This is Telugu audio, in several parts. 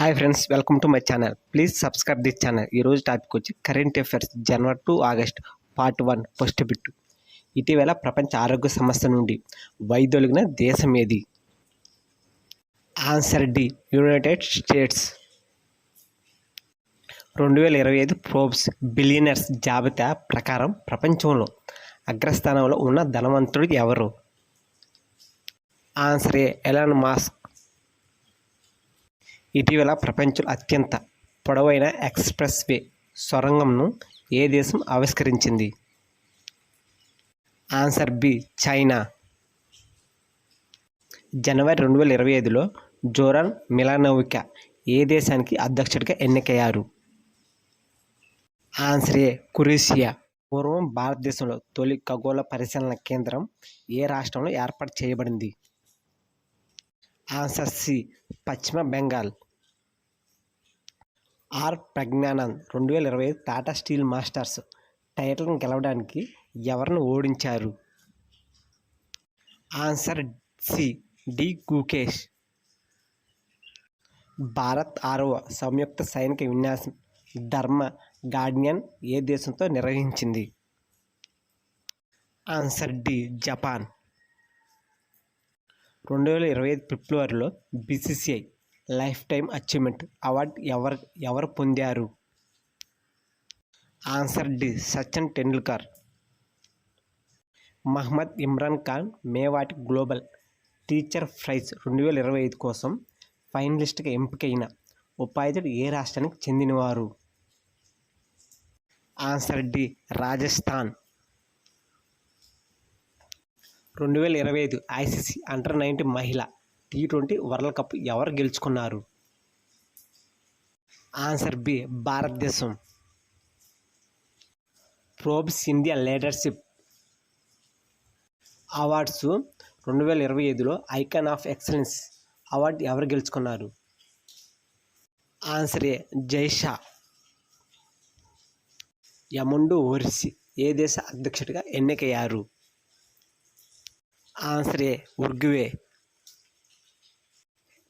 Hi friends, welcome to my channel. Please subscribe this channel. ఈరోజు టాపిక్ వచ్చి current affairs January to August part 1 first bit. ఇటీవల ప్రపంచ ఆరోగ్య సంస్థ నుండి వైదొలిగిన దేశం ఏది? Answer D, United States. 2025 Forbes billionaires జాబితా ప్రకారం ప్రపంచంలో అగ్రస్థానంలో ఉన్న ధనవంతుడు ఎవరు? Answer A, Elon Musk. ఇటీవల ప్రపంచంలో అత్యంత పొడవైన ఎక్స్ప్రెస్ వే సొరంగంను ఏ దేశం ఆవిష్కరించింది? Answer B, China. జనవరి 2025లో జోరాన్ మిలానోవిక్ ఏ దేశానికి అధ్యక్షుడిగా ఎన్నికయ్యారు? ఆన్సర్ ఏ, క్రొయేషియా. పూర్వం భారతదేశంలో తొలి ఖగోళ పరిశీలన కేంద్రం ఏ రాష్ట్రంలో ఏర్పాటు చేయబడింది? ఆన్సర్ సి, పశ్చిమ Bengal. R Praggnanandhaa 2025 Tata steel masters టైటిల్ని గెలవడానికి ఎవరిని ఓడించారు? Answer C, D Gukesh. Bharat 6వ సంయుక్త సైనిక విన్యాసం ధర్మ గార్డియన్ ఏ దేశంతో నిర్వహించింది? Answer D, Japan. 2025 ఫిబ్రవరిలో BCCI life time achievement award ఎవరు పొందారు? Answer D, Sachin Tendulkar. Mohammad Imran Khan Mewati global teacher prize 2025 కోసం ఫైనలిస్ట్గా ఎంపికైన ఉపాధ్యాయుడు ఏ రాష్ట్రానికి చెందినవారు? Answer D, Rajasthan. 2025 ICC under nineteen మహిళా T20 వరల్డ్ కప్ ఎవరు గెలుచుకున్నారు? ఆన్సర్ బి, భారతదేశం. ఫోర్బ్స్ ఇండియా లీడర్షిప్ అవార్డ్స్ 2025లో ఐకాన్ ఆఫ్ ఎక్సలెన్స్ అవార్డు ఎవరు గెలుచుకున్నారు? ఆన్సర్ ఏ, జైషా. యముండు ఓర్సి ఏ దేశ అధ్యక్షుడిగా ఎన్నికయ్యారు? ఆన్సర్ ఏ, ఉరుగ్వే.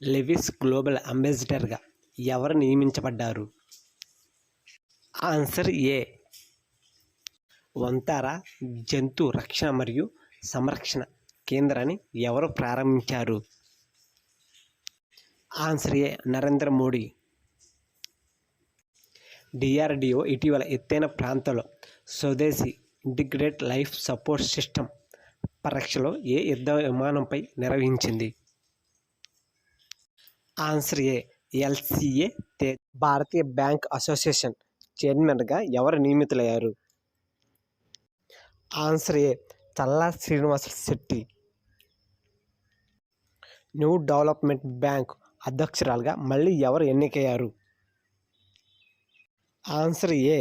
లెవిస్ గ్లోబల్ అంబాసిడర్గా ఎవరు నియమించబడ్డారు? ఆన్సర్ ఏ, వంతారా జంతు రక్షణ మరియు సంరక్షణ కేంద్రాన్ని ఎవరు ప్రారంభించారు? ఆన్సర్ ఏ, నరేంద్ర మోడీ. డిఆర్డిఓ ఇటీవల ఎత్తైన ప్రాంతాల్లో స్వదేశీ ఇంటిగ్రేటెడ్ లైఫ్ సపోర్ట్ సిస్టమ్ పరీక్షలో ఏ యుద్ధ విమానంపై నిర్వహించింది? Answer A, LCA Tej. భారతీయ బ్యాంక్ అసోసియేషన్ చైర్మన్గా ఎవరు నియమితులయ్యారు? Answer A, Challa Srinivasa Setty. New development bank అధ్యక్షురాలుగా మళ్ళీ ఎవరు ఎన్నికయ్యారు? ఆన్సర్ ఏ,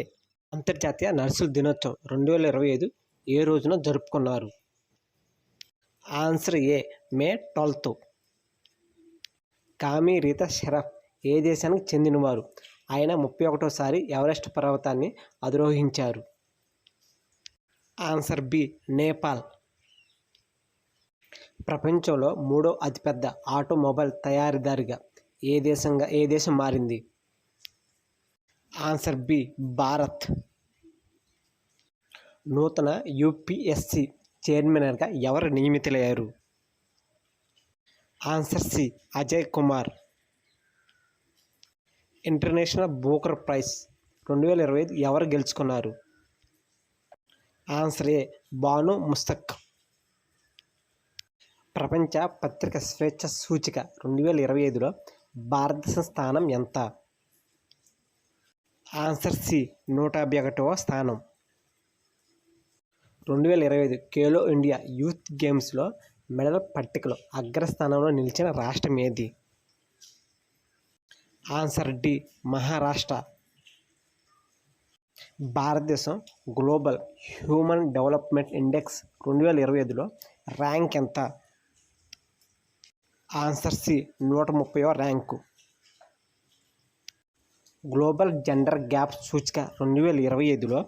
అంతర్జాతీయ నర్సుల దినోత్సవం 2025 ఏ రోజున జరుపుకున్నారు? ఆన్సర్ ఏ, మే 12. కామి రీతా షెరాఫ్ ఏ దేశానికి చెందినవారు? ఆయన 31వసారి ఎవరెస్ట్ పర్వతాన్ని అధిరోహించారు? Answer B, Nepal. ప్రపంచంలో 3వ అతిపెద్ద ఆటోమొబైల్ తయారీదారుగా ఏ దేశం మారింది? Answer B, Bharat. నూతన యూపీఎస్సీ చైర్మన్గా ఎవరు నియమితులయ్యారు? Answer C, Ajay Kumar. International Booker prize 2025 ఎవరు గెలుచుకున్నారు? Answer A, Banu Mushtaq. ప్రపంచ పత్రిక స్వేచ్ఛ సూచిక 2025లో భారతదేశం స్థానం ఎంత? ఆన్సర్ సి, 151వ స్థానం. 2025 ఖేలో ఇండియా యూత్ గేమ్స్లో మెడల్ పట్టికలో అగ్రస్థానంలో నిలిచిన రాష్ట్రం ఏది? Answer D, Maharashtra. భారతదేశం గ్లోబల్ హ్యూమన్ డెవలప్మెంట్ ఇండెక్స్ 2025లో ర్యాంక్ ఎంత? ఆన్సర్ సి, 130వ ర్యాంకు. గ్లోబల్ జెండర్ గ్యాప్ సూచిక 2025లో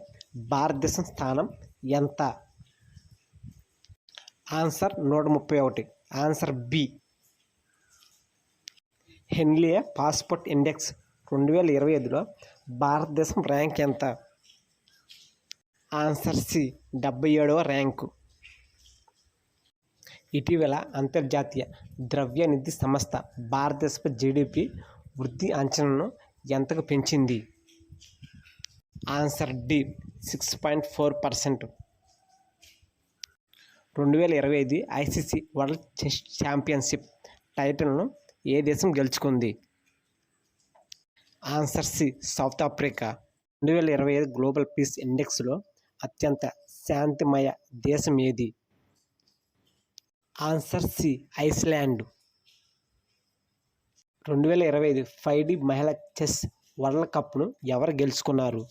భారతదేశం స్థానం ఎంత? Answer 131. Answer B. Henley passport index 2025లో భారతదేశం ర్యాంక్ ఎంత? ఆన్సర్ సి, 77వ ర్యాంకు. ఇటీవల అంతర్జాతీయ ద్రవ్యనిధి సంస్థ భారతదేశపు జీడిపి వృద్ధి అంచనాను ఎంతకు పెంచింది? Answer D, 6.4%. 2025 ICC world chess championship టైటిల్ను ఏ దేశం గెలుచుకుంది? Answer C, south Africa. 2025 global peace ఇండెక్స్లో అత్యంత శాంతిమయ దేశం ఏది? Answer C, Iceland. 2025 FIDE మహిళా చెస్ వరల్డ్ కప్ను ఎవరు గెలుచుకున్నారు?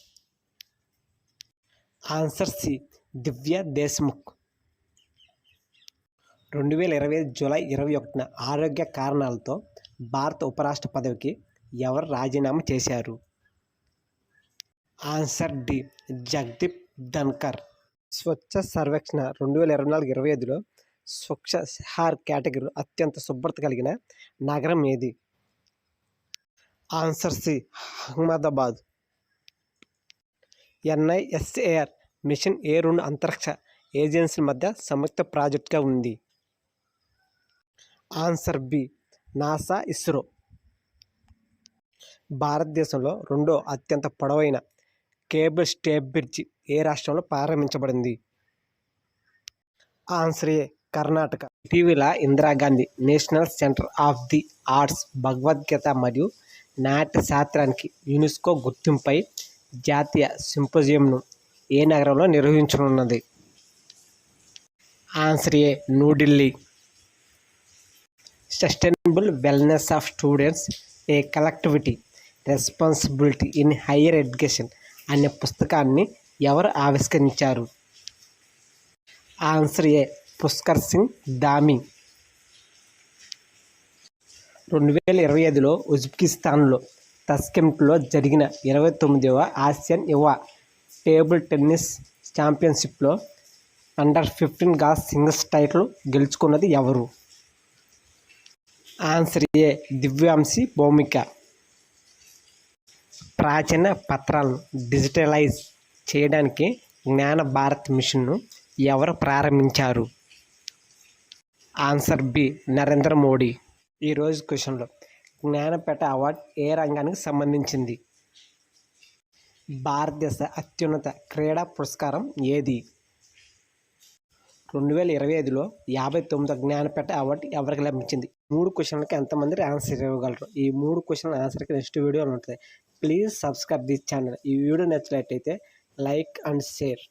Answer C, Divya Deshmukh. 2025 July 21న ఆరోగ్య కారణాలతో భారత ఉపరాష్ట్ర పదవికి ఎవరు రాజీనామా చేశారు? Answer D, Jagdeep Dhankhar. స్వచ్ఛ సర్వేక్షణ 2024-25లో స్వచ్ఛ శహర్ కేటగిరీలో అత్యంత శుభ్రత కలిగిన నగరం ఏది? Answer C, Ahmedabad. NISAR mission ఏ రెండు అంతరిక్ష ఏజెన్సీల మధ్య సంయుక్త ప్రాజెక్టుగా ఉంది? Answer B, NASA, ISRO. భారతదేశంలో రెండో అత్యంత పొడవైన కేబుల్ స్టే బ్రిడ్జి ఏ రాష్ట్రంలో ప్రారంభించబడింది? ఆన్సర్ ఏ, కర్ణాటక. ఇటీవల Indira Gandhi national centre of the arts Bhagavad Gita మరియు నాట్య శాస్త్రానికి యునెస్కో గుర్తింపై జాతీయ సింపోజియంను ఏ నగరంలో నిర్వహించనున్నది? Answer A, New Delhi. Sustainable wellness of students, A collectivity responsibility in higher education అనే పుస్తకాన్ని ఎవరు ఆవిష్కరించారు? ఆన్సర్ ఏ, పుష్కర్ సింగ్ ధామి. 2025లో ఉజ్బెకిస్తాన్లో తష్కెంట్లో జరిగిన 29వ ఆసియన్ యువ table tennis ఛాంపియన్షిప్లో అండర్-15 girls singles title గెలుచుకున్నది ఎవరు? ఆన్సర్ ఏ, దివ్యాంశి భౌమిక. ప్రాచీన పత్రాలను డిజిటలైజ్ చేయడానికి జ్ఞాన భారత్ మిషన్ను ఎవరు ప్రారంభించారు? Answer B, Narendra Modi. ఈరోజు క్వశ్చన్లో జ్ఞానపీఠ అవార్డు ఏ రంగానికి సంబంధించింది? భారతదేశ అత్యున్నత క్రీడా పురస్కారం ఏది? 2025లో 59వ జ్ఞానపీఠ అవార్డు ఎవరికి లభించింది? 3 క్వశ్చన్లకి ఎంతమంది ఆన్సర్ ఇవ్వగలరు? ఈ 3 క్వశ్చన్ల ఆన్సర్కి నెక్స్ట్ వీడియోలో ఉంటుంది. Please subscribe this channel. ఈ వీడియో నచ్చినట్లయితే లైక్ అండ్ షేర్.